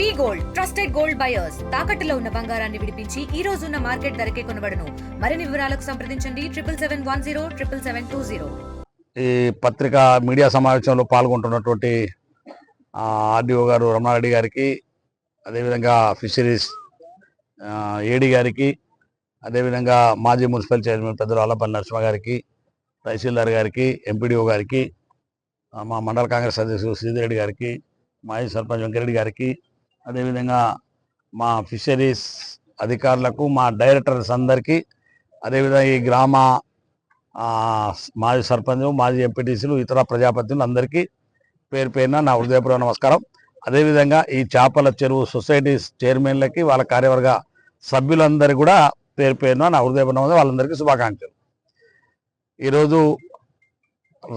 వి gold trusted gold buyers తాకట్టులో ఉన్న బంగారాన్ని విడిపించి ఈ రోజు ఉన్న మార్కెట్ ధరకే కొనబడును. మరిన్ని వివరాలకు సంప్రదించండి 7771077720. ఈ పత్రికా మీడియా సమావేశంలో పాల్గొంటున్నటువంటి ఆర్డీఓ గారు రమణారెడ్డి గారికి, అదేవిధంగా ఫిషరీస్ ఏడీ గారికి, అదేవిధంగా మాజీ మున్సిపల్ చైర్మన్ పెద్దలు అల్లపల్లి నరసింహ గారికి, తహసీల్దార్ గారికి, ఎంపీడీఓ గారికి, మా మండల కాంగ్రెస్ అధ్యక్షుడు శ్రీధరెడ్డి గారికి, మాజీ సర్పంచ్ వెంకరెడ్డి గారికి, అదేవిధంగా మా ఫిషరీస్ అధికారులకు, మా డైరెక్టర్స్ అందరికీ, అదేవిధంగా ఈ గ్రామ మాజీ సర్పంచ్, మాజీ ఎంపీటీసీలు, ఇతర ప్రజాప్రతినిధులు అందరికీ పేరు పేరున నా హృదయపూర్వక నమస్కారం. అదేవిధంగా ఈ చేపల చెరువు సొసైటీ చైర్మన్లకి, వాళ్ళ కార్యవర్గ సభ్యులందరికీ కూడా పేరు పేరున నా హృదయపూర్వక వాళ్ళందరికీ శుభాకాంక్షలు. ఈరోజు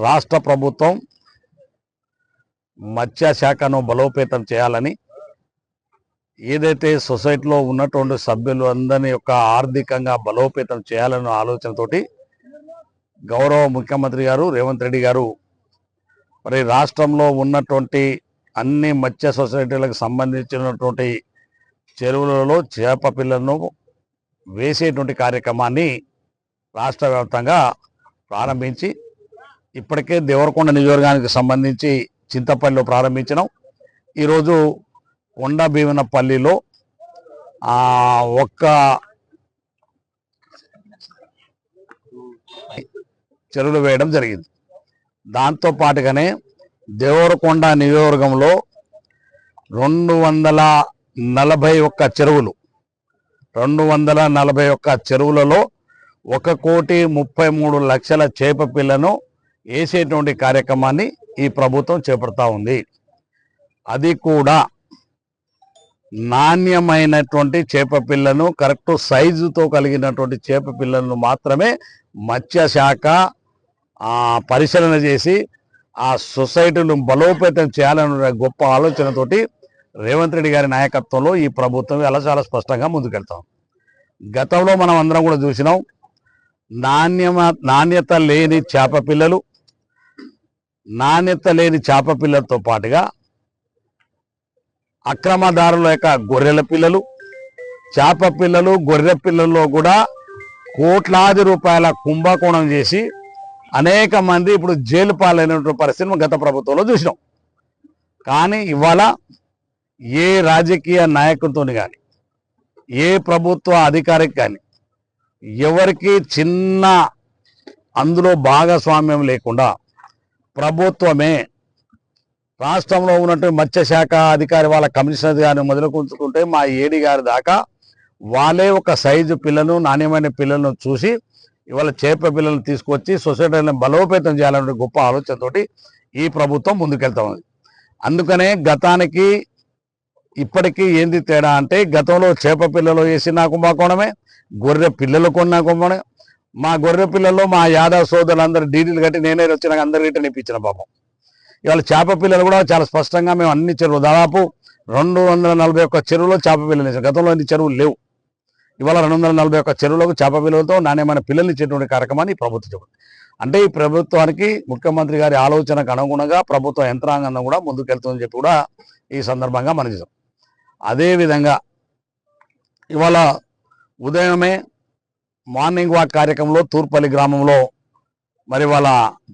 రాష్ట్ర ప్రభుత్వం మత్స్య శాఖను బలోపేతం చేయాలని, ఏదైతే సొసైటీలో ఉన్నటువంటి సభ్యులు అందరినీ యొక్క ఆర్థికంగా బలోపేతం చేయాలన్న ఆలోచనతోటి గౌరవ ముఖ్యమంత్రి గారు రేవంత్ రెడ్డి గారు మరి రాష్ట్రంలో ఉన్నటువంటి అన్ని మత్స్య సొసైటీలకు సంబంధించినటువంటి చెరువులలో చేప పిల్లలను వేసేటువంటి కార్యక్రమాన్ని రాష్ట్ర వ్యాప్తంగా ప్రారంభించి, ఇప్పటికే దేవరకొండ నియోజకవర్గానికి సంబంధించి చింతపల్లిలో ప్రారంభించినాం. ఈరోజు కొండ భీమనపల్లిలో ఒక్క చెరువులు వేయడం జరిగింది. దాంతో పాటుగానే దేవరకొండ నియోజకవర్గంలో 241 చెరువులు, 241 చెరువులలో 1,33,00,000 చేప పిల్లను వేసేటువంటి కార్యక్రమాన్ని ఈ ప్రభుత్వం చేపడతా ఉంది. అది కూడా నాణ్యమైనటువంటి చేప పిల్లను, కరెక్ట్ సైజుతో కలిగినటువంటి చేప పిల్లలను మాత్రమే మత్స్య శాఖ పరిశీలన చేసి ఆ సొసైటీలను బలోపేతం చేయాలనే గొప్ప ఆలోచనతోటి రేవంత్ రెడ్డి గారి నాయకత్వంలో ఈ ప్రభుత్వం ఇలా చాలా స్పష్టంగా ముందుకెళ్తాం. గతంలో మనం అందరం కూడా చూసినాం, నాణ్యత లేని చేప పిల్లలు, నాణ్యత లేని చేప పిల్లలతో పాటుగా అక్రమదారుల యొక్క గొర్రెల పిల్లలు, చేప పిల్లలు, గొర్రె పిల్లల్లో కూడా కోట్లాది రూపాయల కుంభకోణం చేసి అనేక మంది ఇప్పుడు జైలు పాలైనటువంటి పరిస్థితిని గత ప్రభుత్వంలో చూసినాం. కానీ ఇవాళ ఏ రాజకీయ నాయకులతో కానీ, ఏ ప్రభుత్వ అధికారికి కానీ ఎవరికి చిన్న అందులో భాగస్వామ్యం లేకుండా ప్రభుత్వమే రాష్ట్రంలో ఉన్నటువంటి మత్స్యశాఖ అధికారి, వాళ్ళ కమిషనర్ గారిని మొదలుకుంటుంటే మా ఏడీ గారి దాకా వాళ్ళే ఒక సైజు పిల్లను, నాణ్యమైన పిల్లలను చూసి ఇవాళ చేప పిల్లలను తీసుకొచ్చి సొసైటీని బలోపేతం చేయాలనే గొప్ప ఆలోచనతోటి ఈ ప్రభుత్వం ముందుకెళ్తా ఉంది. అందుకనే గతానికి ఇప్పటికీ ఏంది తేడా అంటే, గతంలో చేప పిల్లలు వేసిన కుంభకోణమే, గొర్రె పిల్లలు కొన్న కుంభకోణమే. మా గొర్రె పిల్లల్లో మా యాదవ్ సోదరులందరూ డీడీలు కట్టి నేనే వచ్చినాక అందరు రిటర్న్ ఇప్పించిన పాపం. ఇవాళ చేప పిల్లలు కూడా చాలా స్పష్టంగా మేము అన్ని చెరువులు దాదాపు 241 చెరువులో చేప పిల్లలు వేసాం. గతంలో అన్ని చెరువులు లేవు. ఇవాళ 241 చెరువులకు చేప పిల్లలతో నాణ్యమైన పిల్లలు ఇచ్చేటువంటి కార్యక్రమాన్ని ప్రభుత్వం చెబుతుంది. అంటే ఈ ప్రభుత్వానికి ముఖ్యమంత్రి గారి ఆలోచనకు అనుగుణంగా ప్రభుత్వ యంత్రాంగం కూడా ముందుకెళ్తుందని చెప్పి కూడా ఈ సందర్భంగా మనం చేసాం. అదేవిధంగా ఇవాళ ఉదయమే మార్నింగ్ వాక్ కార్యక్రమంలో తూర్పల్లి గ్రామంలో మరి వాళ్ళ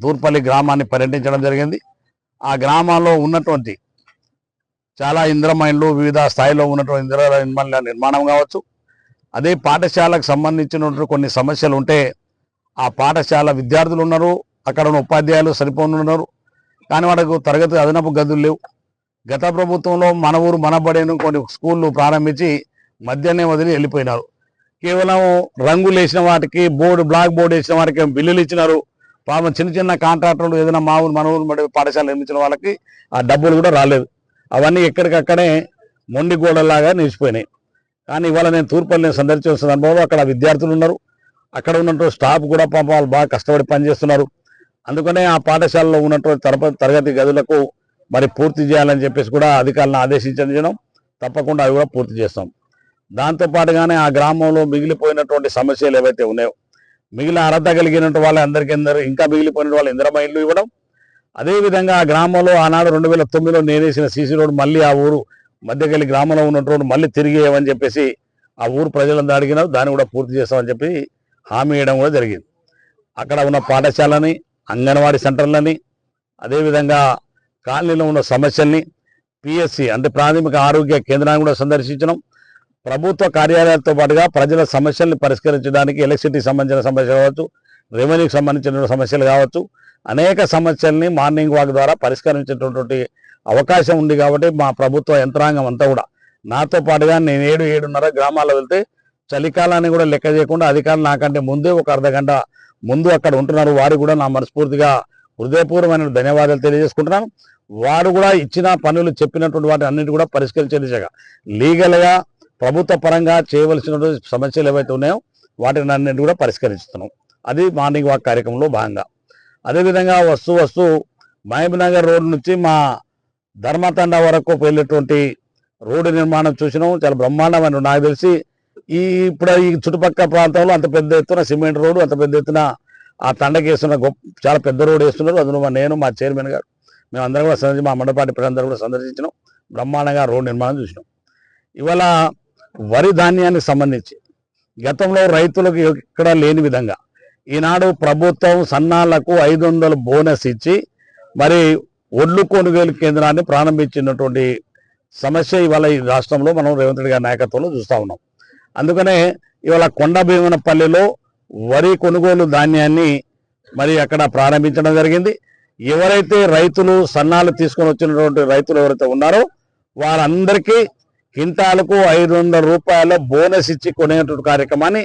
తూర్పల్లి గ్రామాన్ని పర్యటించడం జరిగింది. ఆ గ్రామాల్లో ఉన్నటువంటి చాలా ఇంద్రమైన్లు, వివిధ స్థాయిలో ఉన్నటువంటి ఇంద్రమైన్ల నిర్మాణం కావచ్చు, అదే పాఠశాలకు సంబంధించినటువంటి కొన్ని సమస్యలు ఉంటే ఆ పాఠశాల విద్యార్థులు ఉన్నారు, అక్కడ ఉన్న ఉపాధ్యాయులు సరిపోని ఉన్నారు, కానీ వాళ్ళకు తరగతి అదనపు గదులు లేవు. గత ప్రభుత్వంలో మన ఊరు మనబడేను కొన్ని స్కూళ్ళు ప్రారంభించి మధ్యాహ్నం వదిలి వెళ్ళిపోయినారు. కేవలం రంగులు వేసిన వాటికి బ్లాక్ బోర్డు వేసిన వాటికి బిల్లులు ఇచ్చినారు. పాపం చిన్న చిన్న కాంట్రాక్టర్లు ఏదైనా మన ఊరు పాఠశాల నిర్మించిన వాళ్ళకి ఆ డబ్బులు కూడా రాలేదు. అవన్నీ ఎక్కడికక్కడే మొండి గోడలాగా నిలిచిపోయినాయి. కానీ ఇవాళ నేను తూర్పల్లిని సందర్శించిన సందర్భంలో అక్కడ విద్యార్థులు ఉన్నారు, అక్కడ ఉన్నటువంటి స్టాఫ్ కూడా పాపం వాళ్ళు బాగా కష్టపడి పనిచేస్తున్నారు. అందుకనే ఆ పాఠశాలలో ఉన్నటువంటి తరగతి గదులకు మరి పూర్తి చేయాలని చెప్పేసి కూడా అధికారులను ఆదేశించడం, తప్పకుండా అవి కూడా పూర్తి చేస్తాం. దాంతోపాటుగానే ఆ గ్రామంలో మిగిలిపోయినటువంటి సమస్యలు ఏవైతే ఉన్నాయో, మిగిలిన అర్హత కలిగినటువంటి వాళ్ళ అందరికీ ఇంకా మిగిలిపోయిన వాళ్ళు ఇందిరమ్మ ఇల్లు ఇవ్వడం, అదేవిధంగా ఆ గ్రామంలో ఆనాడు 2009లో నేనేసిన సీసీ రోడ్ మళ్ళీ ఆ ఊరు మధ్యకెళ్ళి గ్రామంలో ఉన్నటువంటి మళ్ళీ తిరిగి ఏమని చెప్పేసి ఆ ఊరు ప్రజలందరూ అడిగినారు. దాన్ని కూడా పూర్తి చేస్తామని చెప్పి హామీ ఇవ్వడం కూడా జరిగింది. అక్కడ ఉన్న పాఠశాలని, అంగన్వాడీ సెంటర్లని, అదేవిధంగా కాలనీలో ఉన్న సమస్యల్ని, పిఎస్సి అంటే ప్రాథమిక ఆరోగ్య కేంద్రాన్ని కూడా సందర్శించడం. ప్రభుత్వ కార్యాలయాలతో పాటుగా ప్రజల సమస్యల్ని పరిష్కరించడానికి ఎలక్ట్రిసిటీకి సంబంధించిన సమస్యలు కావచ్చు, రెవెన్యూకి సంబంధించిన సమస్యలు కావచ్చు, అనేక సమస్యల్ని మార్నింగ్ వాక్ ద్వారా పరిష్కరించేటటువంటి అవకాశం ఉంది. కాబట్టి మా ప్రభుత్వ యంత్రాంగం అంతా కూడా నాతో పాటుగా నేను 7-7:30 గ్రామాల్లో వెళ్తే చలికాలాన్ని కూడా లెక్క చేయకుండా అధికారులు నాకంటే ముందే ఒక అర్ధగంట ముందు అక్కడ ఉంటున్నారు. వారు కూడా నా మనస్ఫూర్తిగా హృదయపూర్వమైన ధన్యవాదాలు తెలియజేసుకుంటున్నాను. వారు కూడా ఇచ్చిన పనులు చెప్పినటువంటి వాటి అన్నిటి కూడా పరిష్కరించే దిశగా లీగల్గా ప్రభుత్వ పరంగా చేయవలసినటువంటి సమస్యలు ఏవైతే ఉన్నాయో వాటిని అన్నింటి కూడా పరిష్కరిస్తున్నాం. అది మార్నింగ్ వాక్ కార్యక్రమంలో భాగంగా. అదేవిధంగా వస్తూ మహబూబ్నగర్ రోడ్ నుంచి మా ధర్మతండ వరకు వెళ్ళేటువంటి రోడ్డు నిర్మాణం చూసినాం. చాలా బ్రహ్మాండమైన, నాకు తెలిసి ఇప్పుడు ఈ చుట్టుపక్కల ప్రాంతంలో అంత పెద్ద ఎత్తున సిమెంట్ రోడ్డు, అంత పెద్ద ఎత్తున ఆ తండకి వేస్తున్న చాలా పెద్ద రోడ్డు వేస్తున్నారు. అందులో నేను, మా చైర్మన్ గారు, మేమందరం కూడా సందర్శించి, మా మండపాటి ప్రజలందరూ కూడా సందర్శించినాం. బ్రహ్మాండంగా రోడ్డు నిర్మాణం చూసినాం. ఇవాళ వరి ధాన్యానికి సంబంధించి గతంలో రైతులకు ఎక్కడ లేని విధంగా ఈనాడు ప్రభుత్వం సన్నాలకు 500 బోనస్ ఇచ్చి మరి ఒడ్లు కొనుగోలు కేంద్రాన్ని ప్రారంభించినటువంటి సమస్య ఇవాళ ఈ రాష్ట్రంలో మనం రేవంత్ రెడ్డి గారి నాయకత్వంలో చూస్తూ ఉన్నాం. అందుకనే ఇవాళ కొండ భీమనపల్లిలో వరి కొనుగోలు ధాన్యాన్ని మరి అక్కడ ప్రారంభించడం జరిగింది. ఎవరైతే రైతులు సన్నాలు తీసుకొని వచ్చినటువంటి రైతులు ఎవరైతే ఉన్నారో వారందరికీ క్వింటాలకు 500 రూపాయల బోనస్ ఇచ్చి కొనేటువంటి కార్యక్రమాన్ని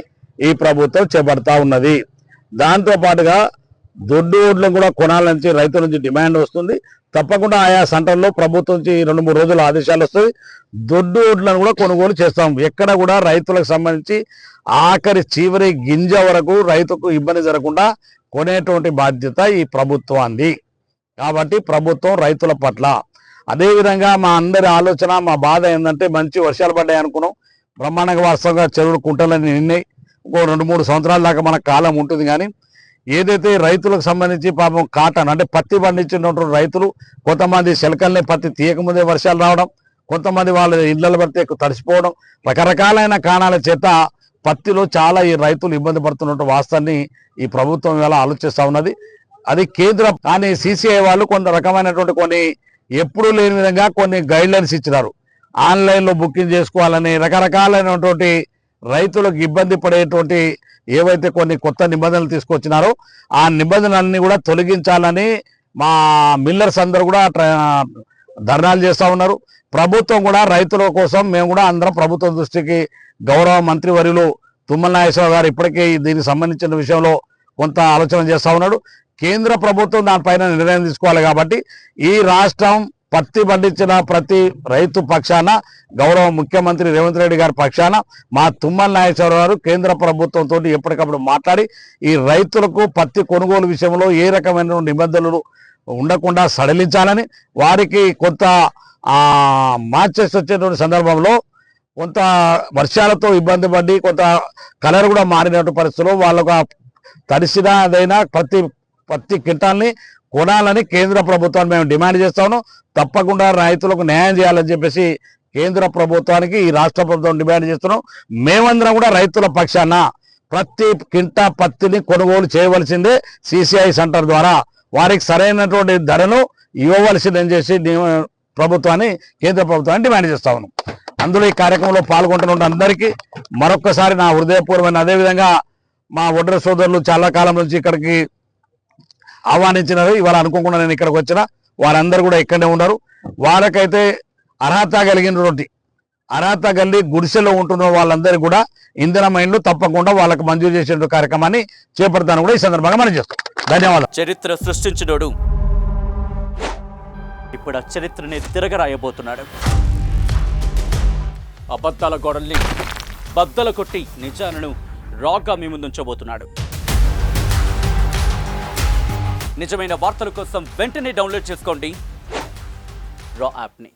ఈ ప్రభుత్వం చేపడతా ఉన్నది. దాంతో పాటుగా దొడ్డు ఓడ్లను కూడా కొనాలని రైతుల నుంచి డిమాండ్ వస్తుంది. తప్పకుండా ఆయా సెంటర్లో ప్రభుత్వం నుంచి 2-3 రోజుల ఆదేశాలు వస్తుంది. దొడ్డు ఓడ్లను కూడా కొనుగోలు చేస్తాం. ఎక్కడ కూడా రైతులకు సంబంధించి ఆఖరి చివరి గింజ వరకు రైతుకు ఇబ్బంది జరగకుండా కొనేటువంటి బాధ్యత ఈ ప్రభుత్వాన్ని. కాబట్టి ప్రభుత్వం రైతుల పట్ల, అదేవిధంగా మా అందరి ఆలోచన, మా బాధ ఏంటంటే మంచి వర్షాలు పడ్డాయి అనుకున్నాం. బ్రహ్మాండంగా వాస్తవంగా చెరువులు కుంటలని నిన్నాయి. ఇంకో 2-3 సంవత్సరాల దాకా మన కాలం ఉంటుంది. కానీ ఏదైతే రైతులకు సంబంధించి పాపం కాటన్ అంటే పత్తి పండించినటువంటి రైతులు కొంతమంది శిలకల్ని పత్తి తీయకముందే వర్షాలు రావడం, కొంతమంది వాళ్ళ ఇళ్లలో పడితే తడిసిపోవడం, రకరకాలైన కారణాల చేత పత్తిలో చాలా ఈ రైతులు ఇబ్బంది పడుతున్నటువంటి వాస్తవాన్ని ఈ ప్రభుత్వం ఇలా ఆలోచిస్తూ ఉన్నది. అది కేంద్రం. కానీ సిసిఐ వాళ్ళు కొంత రకమైనటువంటి కొన్ని ఎప్పుడూ లేని విధంగా కొన్ని గైడ్లైన్స్ ఇచ్చినారు. ఆన్లైన్లో బుకింగ్ చేసుకోవాలని రకరకాలైనటువంటి రైతులకు ఇబ్బంది పడేటువంటి ఏవైతే కొన్ని కొత్త నిబంధనలు తీసుకొచ్చినారో ఆ నిబంధనలన్నీ కూడా తొలగించాలని మా మిల్లర్స్ అందరూ కూడా ధర్నాలు చేస్తూ ఉన్నారు. ప్రభుత్వం కూడా రైతుల కోసం మేము కూడా అందరం ప్రభుత్వం దృష్టికి గౌరవ మంత్రివర్యులు తుమ్మల నాగేశ్వరరావు గారు ఇప్పటికే దీనికి సంబంధించిన విషయంలో కొంత ఆలోచన చేస్తూ ఉన్నాడు. కేంద్ర ప్రభుత్వం దానిపైన నిర్ణయం తీసుకోవాలి. కాబట్టి ఈ రాష్ట్రం పత్తి పండించిన ప్రతి రైతు పక్షాన గౌరవ ముఖ్యమంత్రి రేవంత్ రెడ్డి గారి పక్షాన మా తుమ్మల నాగేశ్వరరావు గారు కేంద్ర ప్రభుత్వంతో ఎప్పటికప్పుడు మాట్లాడి ఈ రైతులకు పత్తి కొనుగోలు విషయంలో ఏ రకమైన నిబంధనలు ఉండకుండా సడలించాలని, వారికి కొంత మార్చెస్ వచ్చేటువంటి సందర్భంలో కొంత వర్షాలతో ఇబ్బంది పడి కొంత కలర్ కూడా మారినటువంటి పరిస్థితుల్లో వాళ్ళకు తడిసిన అదైనా పత్తి కింటాల్ని కొనాలని కేంద్ర ప్రభుత్వాన్ని మేము డిమాండ్ చేస్తాము. తప్పకుండా రైతులకు న్యాయం చేయాలని చెప్పేసి కేంద్ర ప్రభుత్వానికి ఈ రాష్ట్ర ప్రభుత్వం డిమాండ్ చేస్తున్నాం. మేమందరం కూడా రైతుల పక్షాన ప్రతి కింటా పత్తిని కొనుగోలు చేయవలసిందే. సిసిఐ సెంటర్ ద్వారా వారికి సరైనటువంటి ధరను ఇవ్వవలసిందని చేసి ప్రభుత్వాన్ని, కేంద్ర ప్రభుత్వాన్ని డిమాండ్ చేస్తా ఉన్నాం. అందులో ఈ కార్యక్రమంలో పాల్గొంటున్న అందరికీ మరొక్కసారి నా హృదయపూర్వమైన, అదేవిధంగా మా ఒడ్ర సోదరులు చాలా కాలం నుంచి ఇక్కడికి ఆహ్వానించినారు. ఇవాళ అనుకోకుండా నేను ఇక్కడికి వచ్చిన వారందరూ కూడా ఇక్కడనే ఉన్నారు. వాళ్ళకైతే అర్హత కలిగినటువంటి అర్హత కలిగి గుడిసెలో ఉంటున్న వాళ్ళందరికీ కూడా ఇంధన మైండ్లు తప్పకుండా వాళ్ళకి మంజూరు చేసే కార్యక్రమాన్ని చేపడతాను కూడా ఈ సందర్భంగా మనం చేస్తాం. ధన్యవాదాలు. చరిత్ర సృష్టించినోడు ఇప్పుడు ఆ చరిత్రని తిరగరాయబోతున్నాడు. అబద్ధాల గోడల్ని బద్దలు కొట్టి నిజాలను రాగా మీ ముందుంచబోతున్నాడు. నిజమైన వార్తల కోసం వెంటనే డౌన్లోడ్ చేసుకోండి రా యాప్ని.